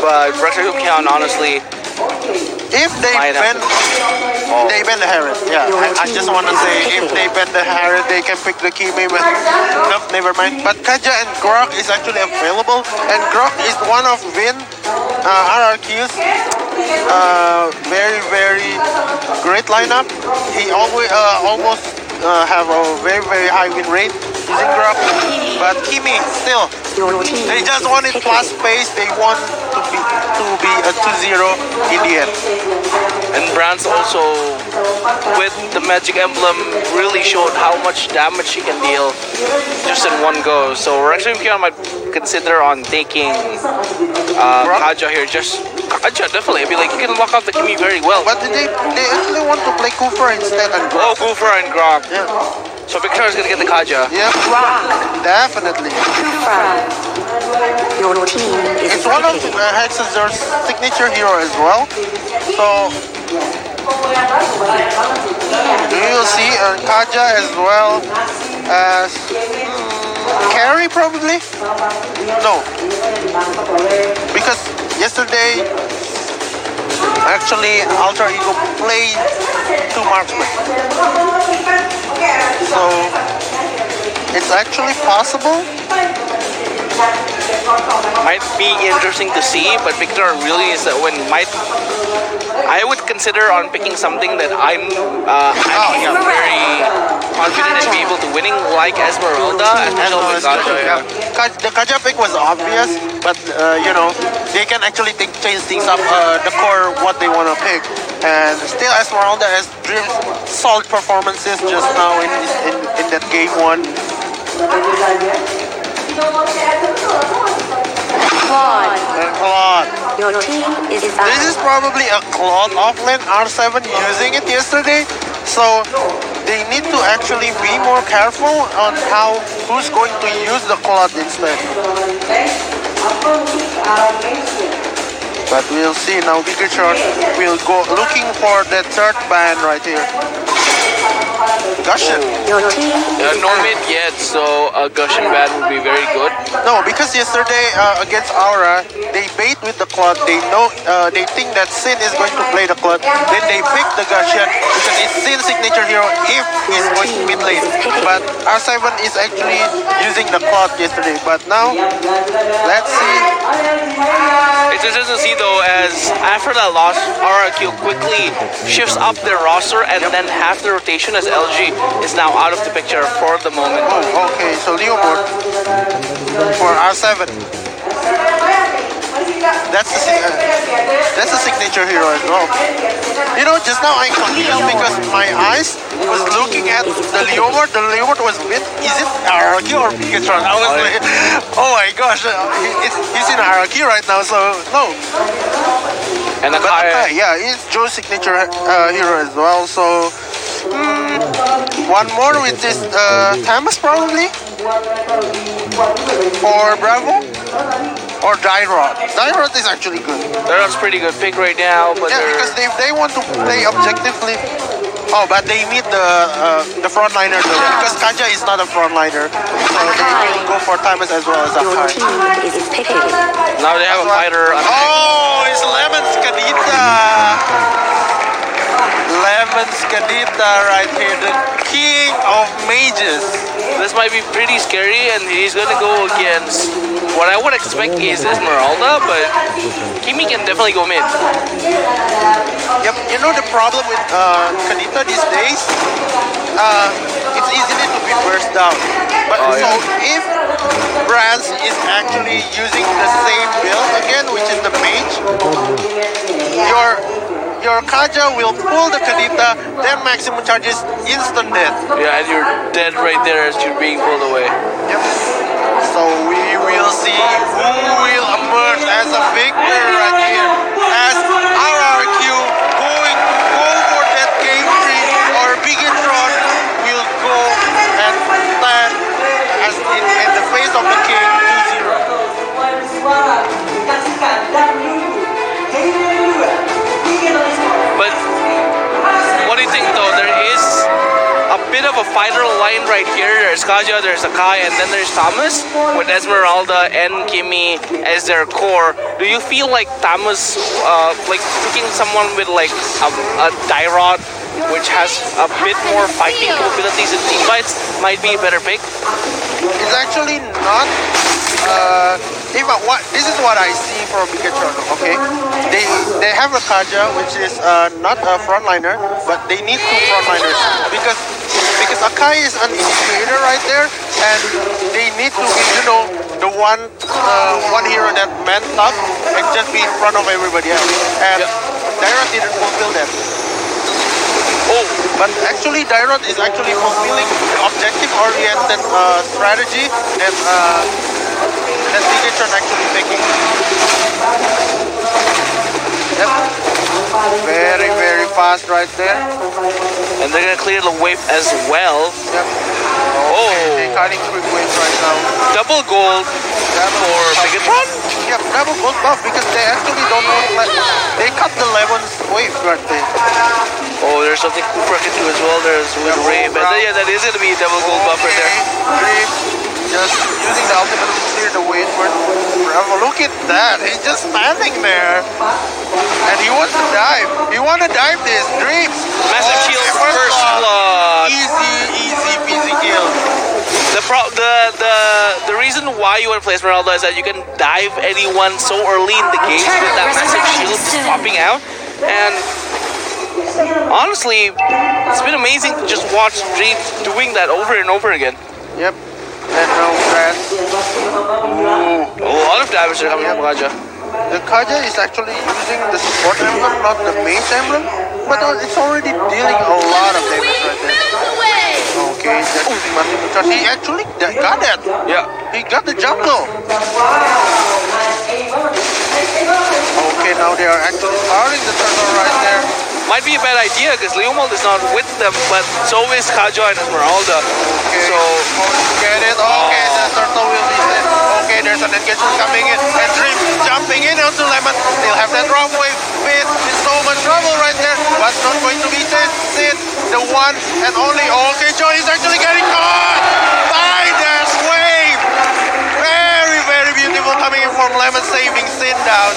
but Brexit honestly, if they bend, they bend the Herod. Yeah, I just want to say, if they bend the Herod, they can pick the Kimi. But no, never mind. But Kaja and Grok is actually available, and Grok is one of Vin RRQ's very great lineup. He always almost have a very high win rate using Grok, but Kimi still. They just wanted fast pace. They want to be a 2-0 in the end. And Brands also, with the Magic Emblem, really showed how much damage he can deal just in one go. So actually, we might consider on taking Kaja here. Just Kaja, definitely. I mean, like, you can lock out the Kimi very well. But they actually want to play Kufra instead and Grok. Oh, Kufra and Grok. Yeah. So Victor is gonna get the Kaja. Yeah, definitely. Your team is it's one of Hexazer's signature hero as well. So you will see Kaja as well as carry probably. No, because yesterday actually Alter Ego played 2 marksmen. So it's actually possible. Might be interesting to see, but Victor really is when I would consider on picking something that I'm very confident in being able to winning, like Esmeralda and The Kaja pick was obvious, but you know, they can actually change things up the core what they want to pick. And still Esmeralda has solid performances just now in that game 1. Claude. Your team is This is probably a Claude offlane R7 using it yesterday, so they need to actually be more careful on who's going to use the Claude instead. But we'll see now. Pikachu will go looking for that 3rd ban right here. Gushin. No mid yet, so a Gushin ban would be very good. No, because yesterday against Aura, they bait with the Claude. They know, they think that Sin is going to play the Claude. Then they pick the Gushin because it's Sin's signature hero if he's going to mid lane. But R7 is actually using the Claude yesterday. But now, let's see. It's interesting to see though, as after that loss, RRQ quickly shifts up their roster, and then half the rotation as LG is now out of the picture for the moment. Oh, okay, so Leomord for R7. That's a signature hero as well. You know, just now I confused because my eyes was looking at the Leomord. The Leomord was mid. Is it RRQ or Pikachu? I was like, oh my gosh, he's in RRQ right now, so no. And Akai, yeah, it's Joe's signature hero as well. So one more with this Tamas probably, or Bravo, or Dyrod. Dyrod is actually good. Dyrod's pretty good pick right now, but yeah, because they want to play objectively. Oh, but they need the frontliner though, because Kaja is not a frontliner, so they will go for Tamas as well as a Your team is picking. Now they have a fighter. Oh, it's Lemon's Kadita. Lemon's Kadita right here, the king of mages. This might be pretty scary, and he's gonna go against what I would expect is Esmeralda, but Kimi can definitely go mid. Yep, you know the problem with Kadita these days? It's easily to be burst down. But so if Brands is actually using the same build again, which is the mage, your Kaja will pull the Kadita, then maximum charges instant death. Yeah, and you're dead right there as you're being pulled away. Yep. So we will see who will emerge as a victor right here. As RRQ going to go for that game 3, or Bigatron will go and stand as in the face of the king 2-0. But what do you think though? There is a bit of a fighter line right here. There's Kaja, there's Akai, and then there's Thomas with Esmeralda and Kimi as their core. Do you feel like Thomas, like picking someone with like a Dyrod, which has a bit more fighting capabilities and team fights, might be a better pick? It's actually not. This is what I see from Bigatron. Okay, they have a Kaja, which is not a frontliner, but they need two frontliners because Akai is an initiator right there, and they need to be, you know, the one hero that man up and just be in front of everybody else. And Dyrod didn't fulfill that. Oh, but actually Dyrod is actually fulfilling the objective-oriented strategy that Bigatron actually taking. Yep. Very, very fast right there. And they're gonna clear the wave as well. Yep. Oh, they're cutting quick waves right now. Double gold for Bigatron? Yep, double gold buff because they actually don't want to let. They cut the 11th wave right there. Oh, there's something Cooper can do as well. There's with Ray, but yeah, that is gonna be a double gold buff right there. Ray just using the ultimate to clear the way for Bravo. Look at that, he's just standing there. And he wants to dive. He wants to dive this. Dream. Massive shield first blood. Easy peasy kill. The reason why you want to play Esmeralda is that you can dive anyone so early in the game with that massive shield just popping out. And honestly, it's been amazing to just watch Dream doing that over and over again. Yep. And now Brad. A lot of damage are coming from Kaja. The Kaja is actually using the support emblem, not the main emblem, but it's already dealing a lot of damage right there. Okay, that's using massive charge. He actually got that. Yeah. He got the jungle. Okay, now they are actually starting the turtle right there. Might be a bad idea because Leomold is not with them, but so is Kaja and Esmeralda. Okay. So Get it? Okay, the turtle will be set. Okay, there's an engagement coming in. And Dream jumping in onto Lemon. They'll have that wrong wave. Finn in so much trouble right there. But not going to be Sid, the one and only. Okay, Joy is actually getting caught by this wave. Very, very beautiful coming in from Lemon, saving Sin down.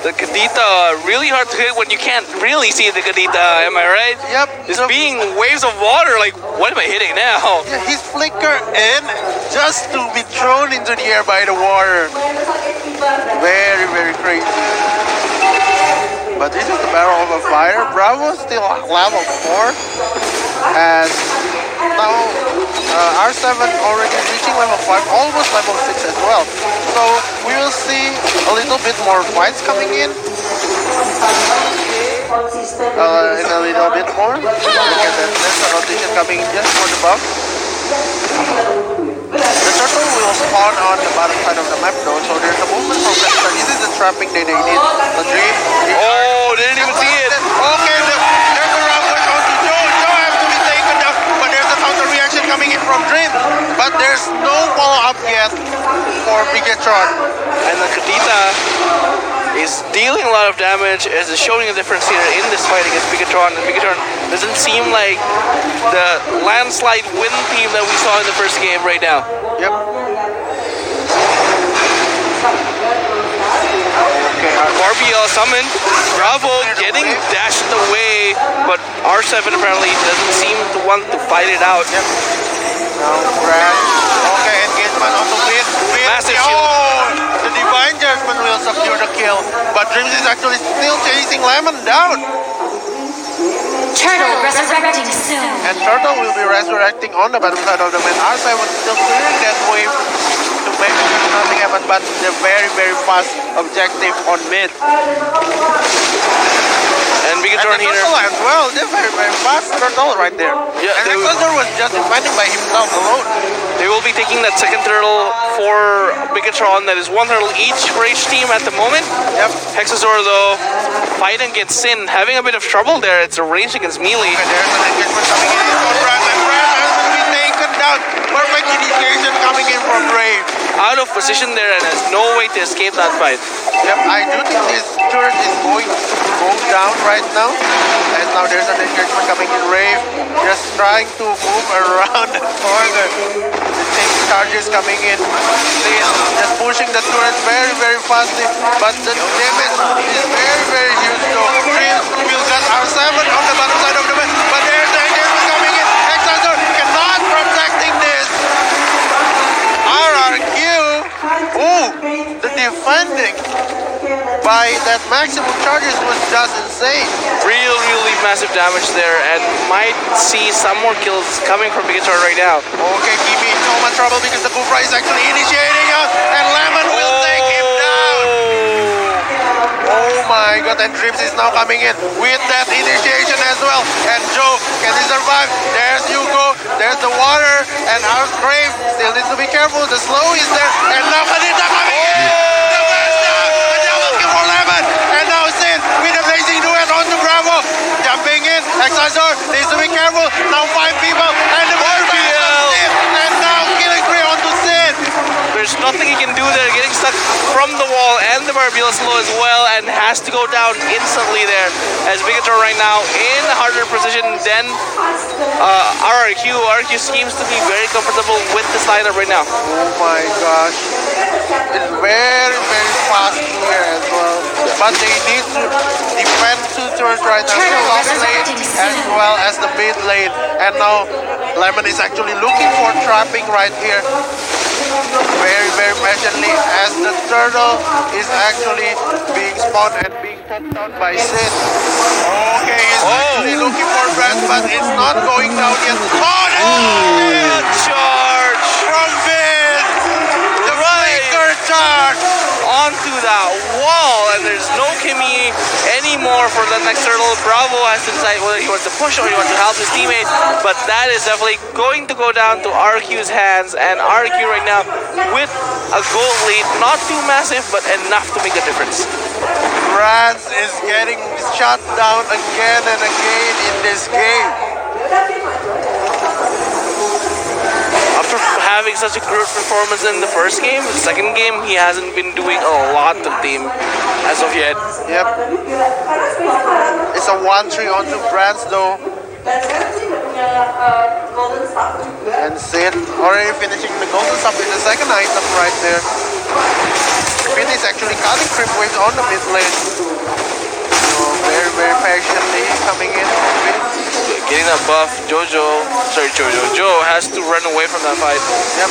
the Kadita really hard to hit when you can't really see the Kadita, am I right? Yep. Just being waves of water, like, what am I hitting now? Yeah, he's flicker in just to be thrown into the air by the water. Very, very crazy. But this is the Barrel of a Fire. Bravo still level 4. And now R7 already reaching level 5, almost level 6 as well. So we will see a little bit more fights coming in. In a little bit more. Look at that. There's a rotation coming in just for the buff. The turtle will spawn on the bottom side of the map though, so there's a movement from Krista. This is the trapping that they need. The Dream. Oh, didn't even see it. Okay, there's a round going on to Joe. Joe has to be taken down, but there's a counter reaction coming in from Dream. But there's no follow-up yet for Bigatron. And the Kadita is dealing a lot of damage, as is showing a difference here in this fight against Bigatron. And Bigatron doesn't seem like the landslide win team that we saw in the first game right now. Yep. Okay, Barbiel summoned. Bravo getting dashed away, but R7 apparently doesn't seem to want to fight it out. Yep. Now Brad. Okay, engagement on the win. Massive shield. Oh, the Divine Judgment will secure the kill, but Dreams is actually still chasing Lemon down. Turtle resurrecting soon. And Turtle will be resurrecting on the bottom side of the map. R7 still clearing that wave to make sure nothing happens, but the very, very fast objective on mid. And Bigatron And the here. Turtle as well, they're very, very fast Turtle right there. Yeah, and Thunder was just defending by himself alone. They will be taking that second turtle for Bigatron. That is one turtle each for each team at the moment. Yep. Hexazor though, fighting against Sin, having a bit of trouble there. It's a range against melee. And there's an engagement coming in from Brad, and Brad has been taken down. Perfect initiation coming in from Ray. Out of position there and has no way to escape that fight. Yep, I do think this turret is going to go down right now. And now there's an engagement coming in. Rave just trying to move around the corner. The tank charges coming in. Just pushing the turret very, very fastly. But the damage is very, very huge though. Dreams will get R7 on the bottom side of the map. But there's the engagement coming in. Exazor cannot protecting this. RRQ. Oh, the defending by that maximum charges was just insane. Really massive damage there, and might see some more kills coming from BTR right now. Okay, Kimi in so much trouble because the Kufra is actually initiating out, and Lemon will take him down. Oh my god, and Dreams is now coming in with that initiation as well. And Joe, can he survive? There's Hugo, there's the water, and our Brave still needs to be careful. The slow is there, and now Kanita coming in. The first down, a double kill for Lemon, and now Sin with a blazing duet onto Bravo. Jumping in, Exazor needs to be careful. Now 5 people, and the MPL. and now killing 3 onto Sin. There's nothing he can do there, getting stuck from the wall, and the Barbilla slow as well, and has to go down instantly there. As BTR right now in a harder position than RRQ. RRQ seems to be very comfortable with this lineup right now. Oh my gosh. It's very, very fast here as well. But they need to defend 2 turrets right now. The top lane as well as the mid lane. And now Lemon is actually looking for trapping right here. Very, very patiently as the turtle is actually being spawned and being touched down by Sid. Okay, he's actually looking for Brad, but it's not going down yet. Oh, Oh, charge from Vin! The flicker charge! onto that wall, and there's no Kimi anymore for the next turtle. Bravo has to decide whether he wants to push or he wants to help his teammate, but that is definitely going to go down to RQ's hands, and RQ right now with a gold lead, not too massive, but enough to make a difference. France is getting shut down again and again in this game. After having such a great performance in the first game, the second game, he hasn't been doing a lot to the team as of yet. Yep. It's a 1-3 onto France though. And Sid already finishing the golden sub with the second item right there. Finn is actually cutting creep waves on the mid lane. So very, very patiently coming in. Getting that buff, Joe has to run away from that fight. Yep.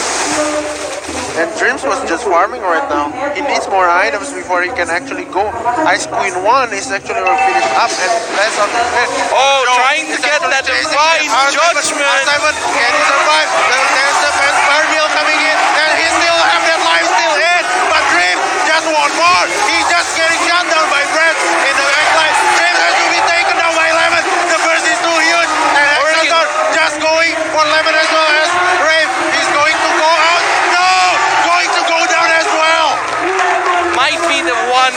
And Dreams was just farming right now. He needs more items before he can actually go. Ice Queen 1 is actually finished up, and that's on the way. Oh, trying to get that divine judgment. R7, can he survive? There's the Barbille coming in, and he still have that life still in. But Dream just one more. He's just getting shot down by Brett in the backline. Dream has to be taken down by Lemon. The burst is too huge, and Exazor just going for Lemon as well as Brave. He's going to go out. No! Going to go down as well. Might be the one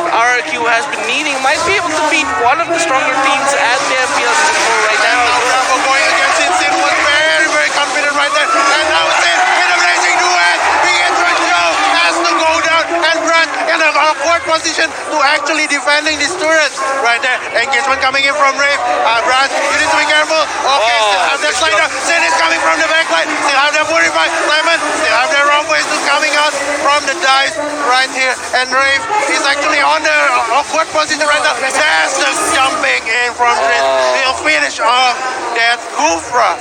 RRQ has been needing. Might be able to beat one of the stronger teams at the MPL season 4 right now. Bravo going against Sin. Sin was very, very confident right there. And now Sin in a blazing duet. The entrance Joe has to go down. And Brad in an awkward position to actually defending this turret. Right there. Engagement coming in from Rave. Brad, you need to be careful. Okay, still have that slider. Sin is coming from the backline. Still have that 45. Lemon still have their wrong ways to coming out from the dive right here. And Rave is actually on the awkward position right now. There's the jumping in from Dream. He'll finish off that Kufra.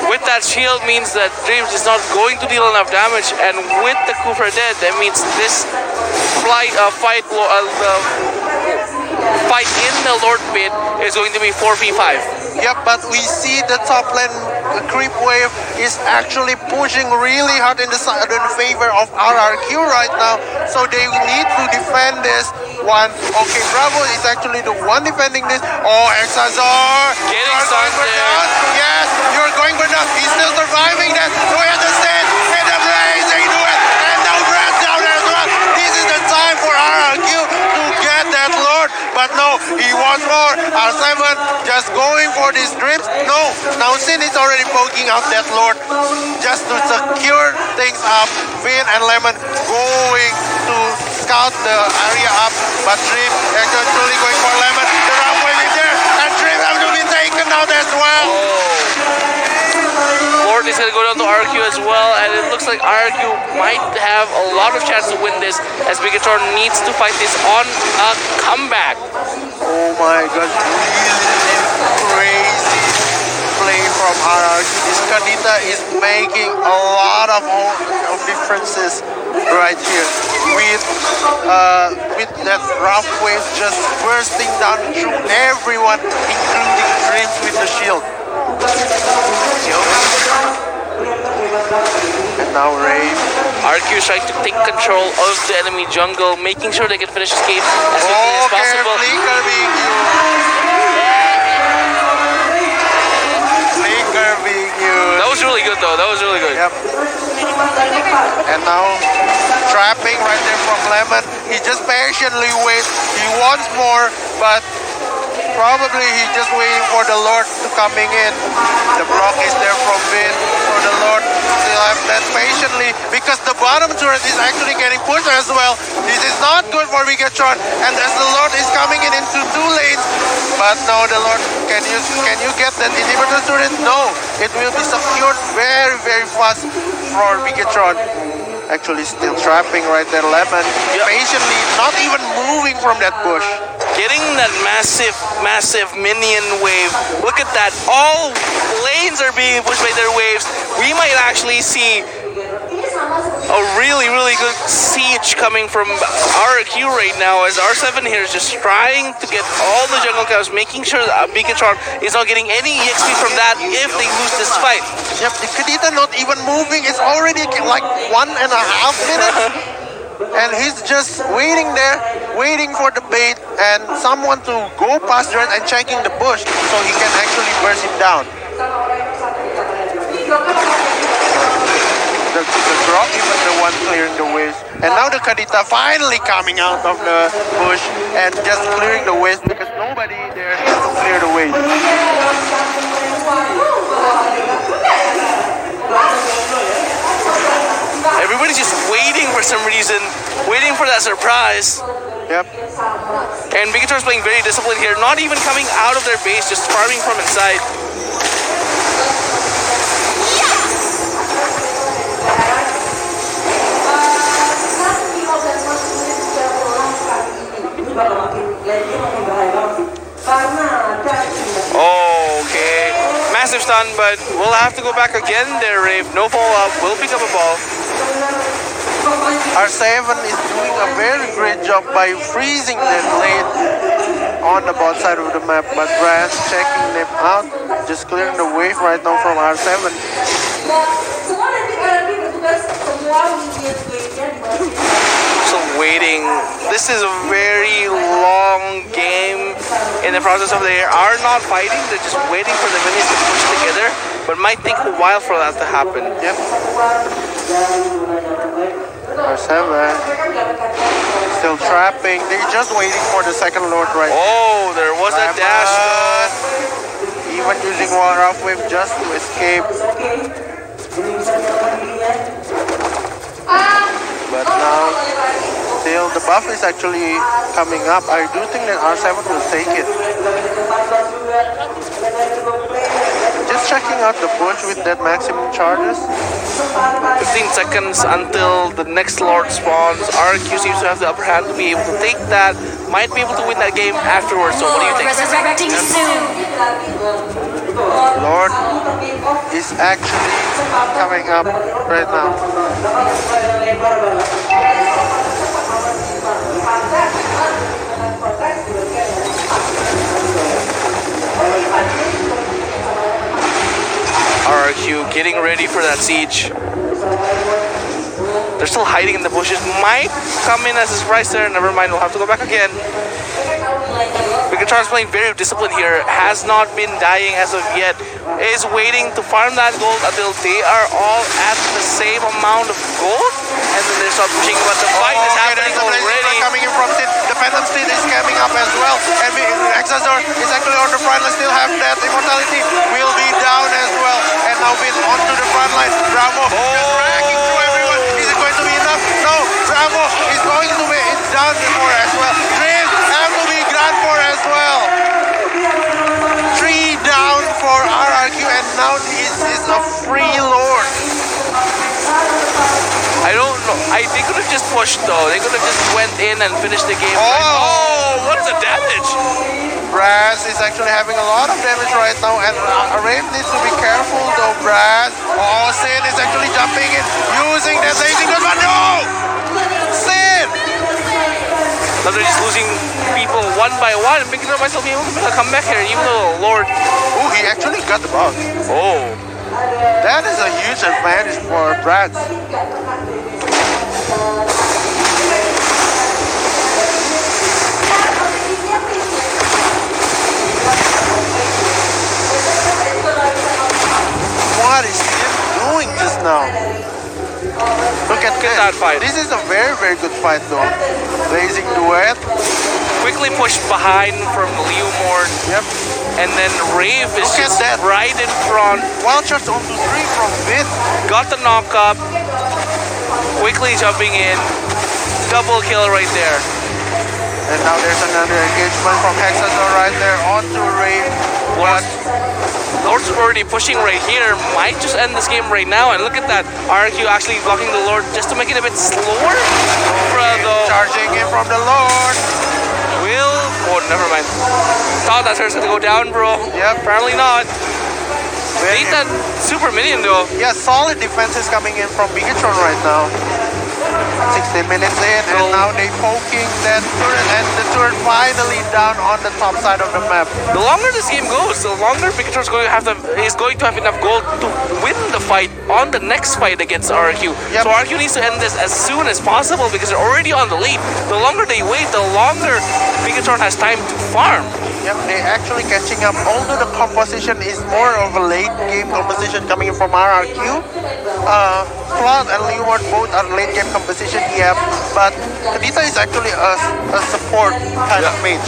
With that shield means that Dreams is not going to deal enough damage, and with the Kufra dead, that means this fight in the Lord pit is going to be 4v5. Yep, but we see the top lane creep wave is actually pushing really hard in the favor of RRQ right now. So they need to defend this one. Okay, Bravo is actually the one defending this. Oh, Exazor! Getting stunned there. Yes, you're going for that. He's still surviving that. We understand. And the blazing duet. And now Brad's down as well. This is the time for RRQ to get that Lord. But no, he wants more. R7 just going for these drips. No, now Sin is already poking out that Lord just to secure things up. Finn and Lemon going to scout the area up, but Dream actually going for Lemon. The round wave is there, and Dream have to be taken out as well. Lord is going to go down to RRQ as well, and it looks like RRQ might have a lot of chance to win this, as Bigatron needs to fight this on a comeback. Oh my god, really crazy play from RRQ. This Kadita is making a lot of differences right here with that rough wave just bursting down through everyone, including Dreams with the shield. And now Rave. RRQ is trying to take control of the enemy jungle, making sure they can finish this game as quickly as possible. Flicker being used. That was really good though, that was really good. Yep. And now trapping right there from Lemon. He just patiently waits. He wants more, but probably he's just waiting for the Lord to coming in. The block is there from Vin for the Lord. Still have that patiently because the bottom turret is actually getting pushed as well. This is not good for Bigatron. And as the Lord is coming in into 2 lanes, but now the Lord, can you get that inhibitor turret? No, it will be secured very, very fast for Bigatron. Actually still trapping right there, Lemon. Patiently, not even moving from that bush. Getting that massive minion wave. Look at that. All lanes are being pushed by their waves. We might actually see a really, really good siege coming from RRQ right now, as R7 here is just trying to get all the jungle cows, making sure that Bigatron is not getting any EXP from that if they lose this fight. Yep, the Kadita not even moving. It's already like 1.5 minutes. And he's just waiting there, waiting for the bait and someone to go past there and checking the bush so he can actually burst him down. The Grok even the one clearing the waves. And now the Kadita finally coming out of the bush and just clearing the waves because nobody there to clear the waves. Everybody's just waiting for some reason, waiting for that surprise. Yep. And Bigatron's playing very disciplined here, not even coming out of their base, just farming from inside. Okay, massive stun, but we'll have to go back again there, Rave. No follow-up, we'll pick up a ball. R7 is doing a very great job by freezing that lane on the bot side of the map, but Brand's checking them out, just clearing the wave right now from R7. So waiting. This is a very long game. In the process of they are not fighting, they're just waiting for the minions to push together, but might take a while for that to happen. Yep. R7 still trapping. They're just waiting for the second Lord right now. Oh, there was a dash. Even using one rough wave just to escape. But now, still the buff is actually coming up. I do think that R7 will take it. Just checking out the bush with that maximum charges. 15 seconds until the next Lord spawns. RRQ seems to have the upper hand to be able to take that. Might be able to win that game afterwards. So what do you think? Resurrecting soon. Lord is actually coming up right now. RRQ getting ready for that siege. They're still hiding in the bushes. Might come in as a surprise there. Never mind, we'll have to go back again. Bigatron's playing very disciplined here. Has not been dying as of yet. Is waiting to farm that gold until they are all at the same amount of gold. And then they start pushing, but the fight is happening already. Coming in from Sid. The Phantom Steed is coming up as well. And Exazor is actually on the front line. Still have that immortality. Will be down as well. And now Vin onto the front line. Bravo just racking through everyone. Is it going to be enough? No. Bravo is going to be down for as well. Dream have to be gone for as well. 3 down for RRQ, and now this is a free Lord. I don't know. They could have just pushed though. They could have just went in and finished the game. Oh, what is the damage? Brass is actually having a lot of damage right now, and Rafe needs to be careful though, Brass. Oh, Sin is actually jumping in, using that racing gun, but no! Sin! Now they're just losing people one by one. Big Control might still be able to make a comeback here, even though Lord. Oh, he actually got the bug. Oh. That is a huge advantage for Brass. What is he doing just now? Look at that fight. This is a very, very good fight though. Blazing duet. Quickly pushed behind from Leomord. Yep. And then Rave is Look at just that. right in front. Wild shots onto 3 from Vid. Got the knock up. Quickly jumping in. Double kill right there. And now there's another engagement from Hexazor right there onto Rave. What? Lord's already pushing right here. Might just end this game right now. And look at that. RRQ actually blocking the Lord just to make it a bit slower. Charging in from the Lord. Oh, never mind. Thought that turn's gonna go down, bro. Yep. Apparently not. Beat that super minion though. Yeah, solid defense is coming in from Bigatron right now. 16 minutes in, and now they poking that turret, and the turret finally down on the top side of the map. The longer this game goes, the longer Pikachu's going to have enough gold to win the fight on the next fight against RRQ. Yep. So RRQ needs to end this as soon as possible because they're already on the lead. The longer they wait, the longer Pikachu has time to farm. Yep, they're actually catching up. Although the composition is more of a late game composition coming from RRQ. Flood and Leeward both are late game composition, yep. But Kadita is actually a support kind of mage.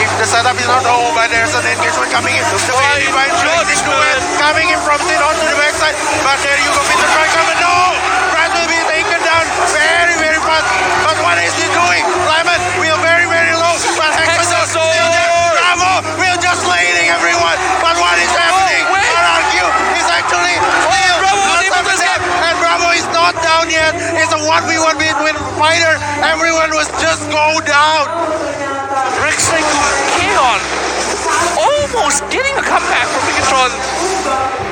If the setup is not over, but there's an engagement coming in. The way divine shooting to it, coming in from Sin onto the backside. But there you go, Peter try coming. No! Brad will be taken down very, very fast. But what is he doing? Lyman will very, very low. But Hexazor still there. Bravo! We're just leading everyone. But what is happening? RRQ is actually still on the step. And Bravo is not down yet. It's a 1v1 between fighter. Everyone was just go down. Rexing Kaon almost getting a comeback from Pikachu.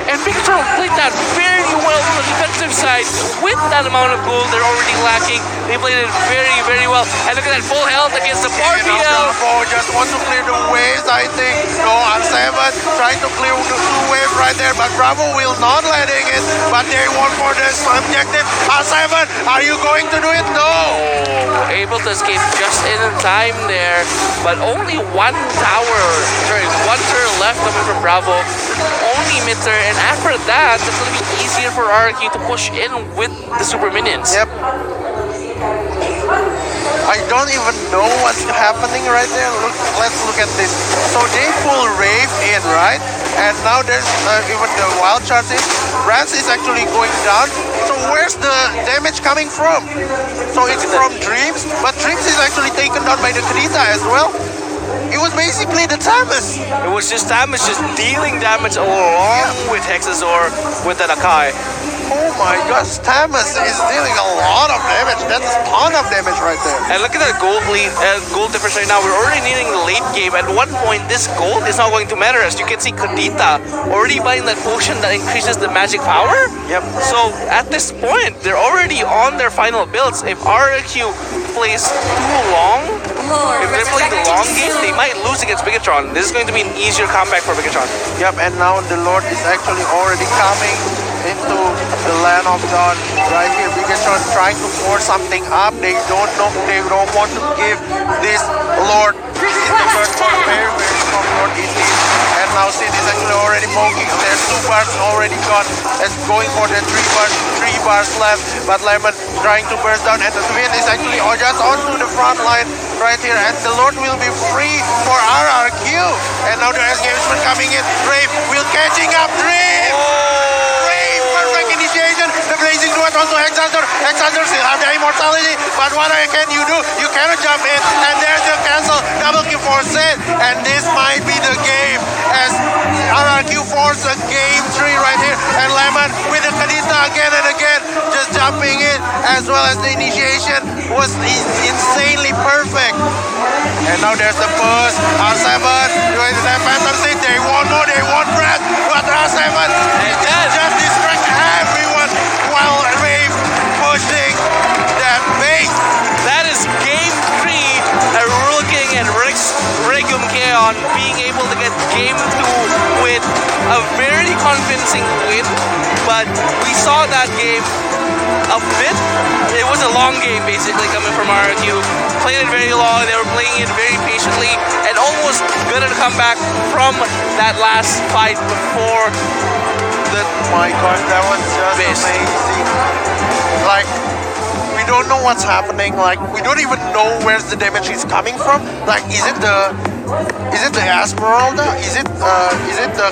And Pikachu played that very well on the defensive side. With that amount of gold they're already lacking, they played it very, very well. And look at that full health against the PARAH. Bravo just want to clear the waves, I think. No, R7 trying to clear the 2 wave right there, but Bravo will not letting it. But they want for this objective. R7, are you going to do it? No. Oh, able to escape just in time there. But only one turret left coming from Bravo. Only mid turret, and after that, it's going to be easier for RRQ to push in with the super minions. Yep. I don't even know what's happening right there. Let's look at this. So they pull Rave in, right? And now there's even the wild charge in. Rance is actually going down. So where's the damage coming from? So it's from Dreams, but Dreams is actually taken down by the Kadita as well. It was basically the Tamus. It was just Tamus just dealing damage along with Hexazor with that Akai. Oh my gosh, Tamus is dealing a lot of damage. That's a ton of damage right there. And look at that gold difference right now. We're already nearing the late game. At one point, this gold is not going to matter. As you can see, Kadita already buying that potion that increases the magic power. Yep. So at this point, they're already on their final builds. If RRQ plays too long, if they're playing the long game, they might lose against Bigatron. This is going to be an easier comeback for Bigatron. Yep, and now the Lord is actually already coming into the land of God right here. Bigatron trying to force something up. They don't know. They don't want to give this Lord. This is the first one. Very, very strong Lord indeed. And now Sid is actually already poking. There's 2 bars already gone. It's going for the 3 bars left. But Lemon trying to burst down, and the Twin is actually just onto the front line right here. And the Lord will be free for RRQ. And now the engagement coming in. Brave will catching up. Brave! perfect initiation. The blazing duet onto Hexander. Hexander still have the immortality, but what can you do? You cannot jump in, and there's the cancel. Double kill for Sid, and this might be the game as RRQ force a game 3 right here, and Lemon with the Kadita again and again, just jumping in, as well as the initiation was insanely perfect. And now there's the push. R7 doing the Phantom Seed. They want more, they want breath, but R7 just distract everyone while Rave pushing that base. That is game 3 at King and Regum Keon being able to get game 2 with a very convincing win, but we saw that game a bit. It was a long game basically coming from RRQ. Played it very long, they were playing it very patiently and almost gonna come back from that last fight before the My God, that was just amazing. Like, we don't know what's happening. Like, we don't even know where the damage is coming from. Like, is it the Esmeralda? Is it the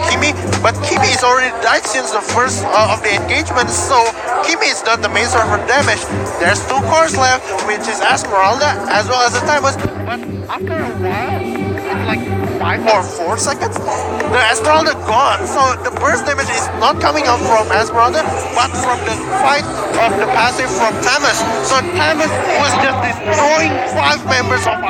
Kimi? But Kimi is already died since the first of the engagement, so Kimi is not the main source for damage. There's 2 cores left, which is Esmeralda as well as the timers. But after a while, it's like 5 or 4 seconds, the Esmeralda gone. So the burst damage is not coming out from Esmeralda, but from the fight of the passive from Tamas. So Tamas was just destroying 5 members of